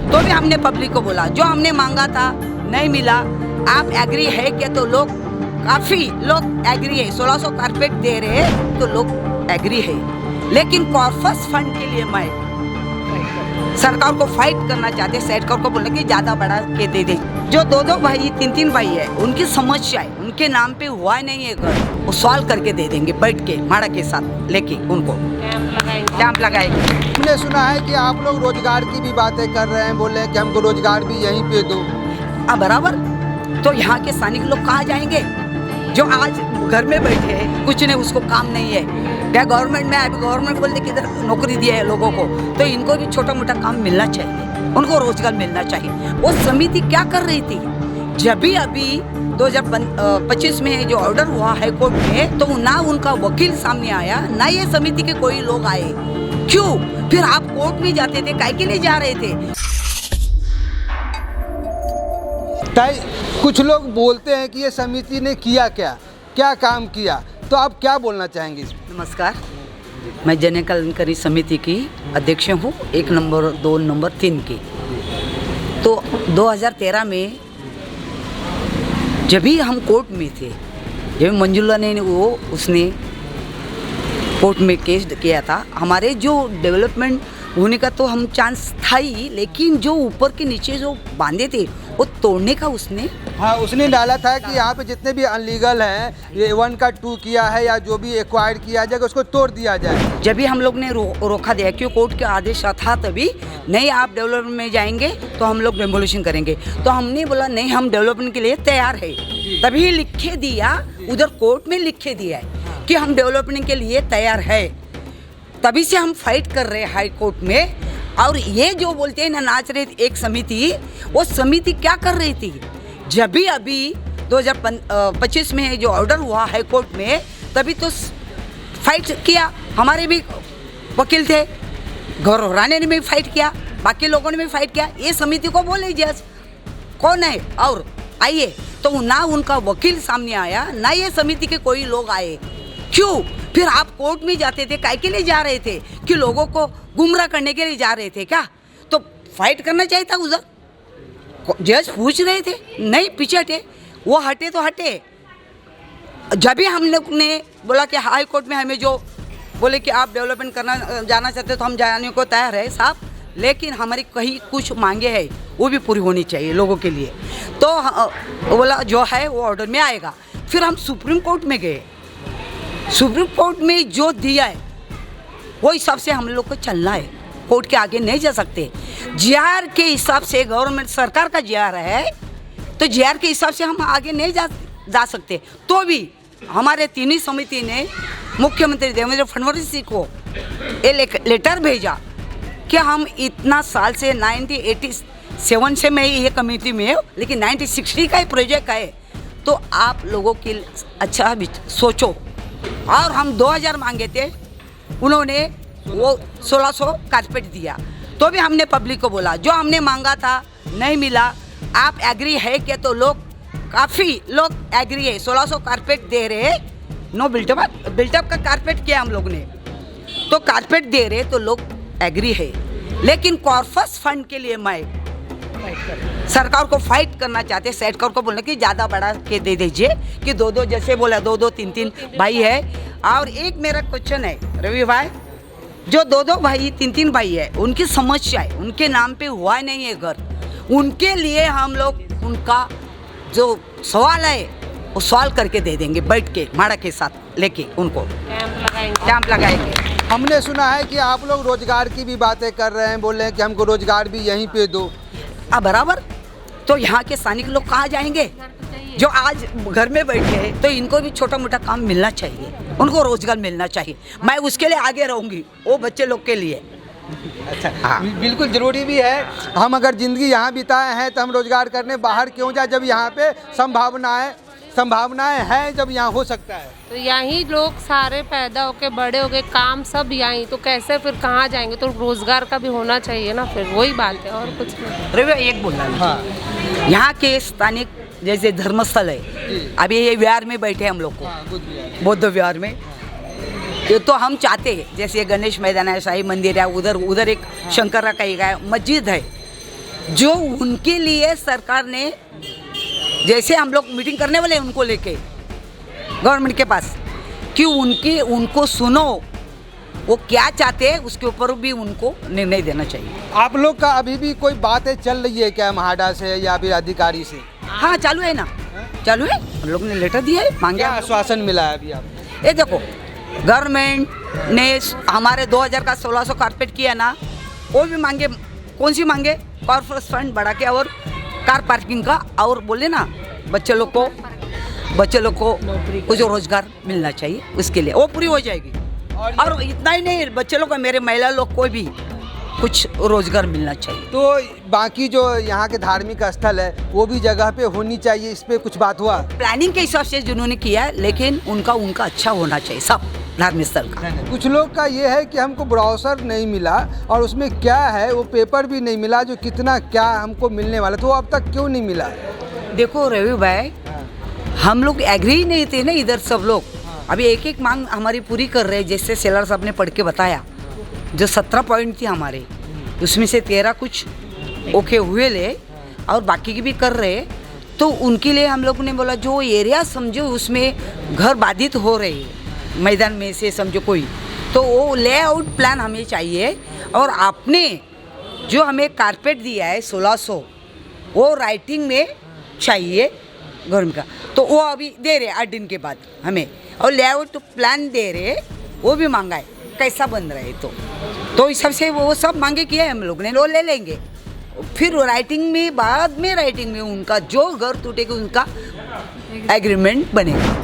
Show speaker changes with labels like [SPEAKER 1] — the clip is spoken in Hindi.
[SPEAKER 1] तो भी हमने पब्लिक को बोला जो हमने मांगा था नहीं मिला, आप एग्री है क्या? तो लोग काफी लोग एग्री है, 1600 कारपेट दे रहे हैं तो लोग एग्री है, लेकिन कॉर्पस फंड के लिए मैं सरकार को फाइट करना चाहते, सरकार को बोलने की ज्यादा बढ़ा के दे दे। जो दो भाई तीन भाई है, उनकी समस्या है, उनके नाम पे हुआ नहीं है घर, वो सॉल्व करके दे देंगे बैठ के माड़ा के साथ लेके, उनको कैंप लगाएंगे।
[SPEAKER 2] हमने सुना है कि आप लोग रोजगार की भी बातें कर रहे हैं, बोल रहे हैं कि हमको रोजगार भी यहीं पे दो।
[SPEAKER 1] बराबर, तो यहाँ के स्थानिक लोग कहाँ जाएंगे जो आज घर में बैठे हैं, कुछ नहीं, उसको काम नहीं है। क्या गवर्नमेंट में अभी गवर्नमेंट बोलते कि इधर नौकरी दिया है लोगों को, तो इनको भी छोटा मोटा काम मिलना चाहिए, उनको रोजगार मिलना चाहिए। वो समिति क्या कर रही थी? जब भी अभी 2025 में जो ऑर्डर हुआ हाई कोर्ट में, तो ना उनका वकील सामने आया, ना ये समिति के कोई लोग आए। क्यों? फिर आप कोर्ट में जाते थे, काय के लिए जा रहे थे?
[SPEAKER 2] कुछ लोग बोलते हैं कि ये समिति ने किया क्या काम किया, तो आप क्या बोलना चाहेंगे इसमें?
[SPEAKER 1] नमस्कार, मैं जन कल्याणकारी समिति की अध्यक्ष हूँ, 1 नंबर 2 नंबर 3 की। तो 2013 में जब भी हम कोर्ट में थे, जब मंजुला ने उसने कोर्ट में केस किया था, हमारे जो डेवलपमेंट होने का तो हम चांस था ही, लेकिन जो ऊपर के नीचे जो बांधे थे वो तोड़ने का उसने
[SPEAKER 2] डाला था कि यहाँ पे जितने भी अनलीगल हैं, ये 1 का 2 किया है या जो भी एक्वायर्ड किया जाएगा उसको तोड़ दिया जाए।
[SPEAKER 1] जब भी हम लोग ने रोका दिया, क्यों कोर्ट के आदेश था तभी, नहीं आप डेवलपमेंट में जाएंगे तो हम लोग डेमोलिशन करेंगे। तो हमने बोला नहीं, हम डेवलपमेंट के लिए तैयार है, तभी लिखे दिया, उधर कोर्ट में लिखे दिया है कि हम डेवलपमेंट के लिए तैयार है। तभी से हम फाइट कर रहे हैं हाई कोर्ट में। और ये जो बोलते हैं ना, नाच रहे एक समिति, वो समिति क्या कर रही थी? जब भी अभी 2025 में जो ऑर्डर हुआ हाई कोर्ट में, तभी तो फाइट किया, हमारे भी वकील थे, गौरव राणे ने भी फाइट किया, बाकी लोगों ने भी फाइट किया। ये समिति को बोले जज कौन है और आइए, तो ना उनका वकील सामने आया, ना ये समिति के कोई लोग आए। क्यों? फिर आप कोर्ट में जाते थे, काय के लिए जा रहे थे? कि लोगों को गुमराह करने के लिए जा रहे थे क्या? तो फाइट करना चाहिए था उधर। जज पूछ रहे थे, नहीं पीछे हटे, वो हटे तो हटे। जब भी हम लोग ने बोला कि हाई कोर्ट में हमें जो बोले कि आप डेवलपमेंट करना जाना चाहते तो हम जाने को तैयार है साहब, लेकिन हमारी कहीं कुछ मांगे हैं वो भी पूरी होनी चाहिए लोगों के लिए। तो बोला जो है वो ऑर्डर में आएगा। फिर हम सुप्रीम कोर्ट में गए, सुप्रीम कोर्ट में जो दिया है वो हिसाब से हम लोग को चलना है, कोर्ट के आगे नहीं जा सकते। जीआर के हिसाब से, गवर्नमेंट सरकार का जीआर है, तो जीआर के हिसाब से हम आगे नहीं जा सकते। तो भी हमारे तीनों समिति ने मुख्यमंत्री देवेंद्र फडणवीस जी को ये लेटर भेजा कि हम इतना साल से 1987 से मैं ये कमेटी में हूँ, लेकिन 1960 का ही प्रोजेक्ट है, तो आप लोगों के अच्छा सोचो। और हम 2000 मांगे थे, उन्होंने वो 1600 कारपेट दिया। तो भी हमने पब्लिक को बोला जो हमने मांगा था नहीं मिला, आप एग्री है क्या? तो लोग काफ़ी लोग एग्री है, 1600 कारपेट दे रहे हैं, नो बिल्टअप का कारपेट किया हम लोग ने, तो कारपेट दे रहे तो लोग एग्री है, लेकिन कॉर्पस फंड के लिए मैं सरकार को फाइट करना चाहते, सरकार को बोलने की ज़्यादा बढ़ा के दे दीजिए कि 2-2 जैसे बोला 2-2 3-3 भाई है। और एक मेरा क्वेश्चन है रवि भाई, जो 2-2 भाई 3-3 भाई है, उनकी समस्या है, उनके नाम पे हुआ नहीं है घर, उनके लिए हम लोग उनका जो सवाल है वो सॉल्व करके दे देंगे बैठ के माड़ा के साथ लेके, उनको कैंप लगाएंगे।
[SPEAKER 2] हमने सुना है कि आप लोग रोजगार की भी बातें कर रहे हैं, बोल रहे हैं कि हमको रोजगार भी यहीं पे दो।
[SPEAKER 1] बराबर, तो यहाँ के स्थानिक लोग कहाँ जाएंगे जो आज घर में बैठे हैं? तो इनको भी छोटा मोटा काम मिलना चाहिए, उनको रोजगार मिलना चाहिए। मैं उसके लिए आगे रहूँगी, वो बच्चे लोग के लिए।
[SPEAKER 2] अच्छा, हाँ, बिल्कुल ज़रूरी भी है। हम अगर ज़िंदगी यहाँ बिताए हैं तो हम रोजगार करने बाहर क्यों जाए, जब यहाँ पे संभावनाएं हैं, जब यहाँ हो सकता है।
[SPEAKER 3] तो यहीं लोग सारे पैदा होके बड़े हो गए, काम सब यहीं, तो कैसे फिर कहाँ जाएंगे? तो रोजगार का भी होना चाहिए ना, फिर वही बात है और कुछ नहीं।
[SPEAKER 1] रवि एक बोलना है, हाँ। यहाँ के स्थानिक जैसे धर्मस्थल है, अभी ये विहार में बैठे हम लोग को, बौद्ध विहार में, ये तो हम चाहते हैं जैसे गणेश मैदान है, शाही मंदिर है, उधर एक शंकरा का एक है, मस्जिद है, जो उनके लिए सरकार ने, जैसे हम लोग मीटिंग करने वाले हैं उनको लेके गवर्नमेंट के पास, कि उनको सुनो, वो क्या चाहते हैं उसके ऊपर भी उनको निर्णय देना चाहिए।
[SPEAKER 2] आप लोग का अभी भी कोई बातें चल रही है क्या म्हाडा से या फिर अधिकारी से?
[SPEAKER 1] हाँ चालू है ना, चालू है। हम लोग ने लेटर दिया है, मांगे।
[SPEAKER 2] क्या आश्वासन मिला है अभी आपको?
[SPEAKER 1] ये देखो, गवर्नमेंट ने हमारे 2000 का 1600 कारपेट किया ना, वो भी मांगे। कौन सी मांगे? कॉर्पोरेट फंड बढ़ा के और कार पार्किंग का, और बोले ना बच्चे लोग को कुछ रोजगार मिलना चाहिए, उसके लिए वो पूरी हो जाएगी। और इतना ही नहीं, बच्चे लोग को, मेरे महिला लोग को भी कुछ रोजगार मिलना चाहिए।
[SPEAKER 2] तो बाकी जो यहाँ के धार्मिक स्थल है वो भी जगह पे होनी चाहिए, इस पे कुछ बात हुआ?
[SPEAKER 1] प्लानिंग के हिसाब से जिन्होंने किया है, लेकिन उनका अच्छा होना चाहिए सब धार्मिक स्थल का।
[SPEAKER 2] कुछ लोग का ये है कि हमको ब्राउजर नहीं मिला और उसमें क्या है वो पेपर भी नहीं मिला, जो कितना क्या हमको मिलने वाला, तो अब तक क्यों नहीं मिला?
[SPEAKER 1] देखो रवि भाई, हम लोग एग्री नहीं थे ना इधर सब लोग। अभी एक एक मांग हमारी पूरी कर रहे हैं, जैसे सेलर साहब ने पढ़ के बताया, जो 17 पॉइंट थी हमारे, उसमें से 13 कुछ ओके हुए ले और बाकी की भी कर रहे। तो उनके लिए हम लोगों ने बोला, जो एरिया समझो उसमें घर बाधित हो रहे हैं, मैदान में से समझो कोई, तो वो लेआउट प्लान हमें चाहिए। और आपने जो हमें कारपेट दिया है 1600, वो राइटिंग में चाहिए गवर्नमेंट का। तो वो अभी दे रहे 8 दिन के बाद हमें, और लेआउट प्लान दे रहे, वो भी मांगा है, कैसा बन रहा है। तो इस हिसाब से वो सब मांगे किए हम लोग ने, वो ले लेंगे। फिर राइटिंग में, बाद में राइटिंग में उनका जो घर टूटेगा उनका एग्रीमेंट बनेगा।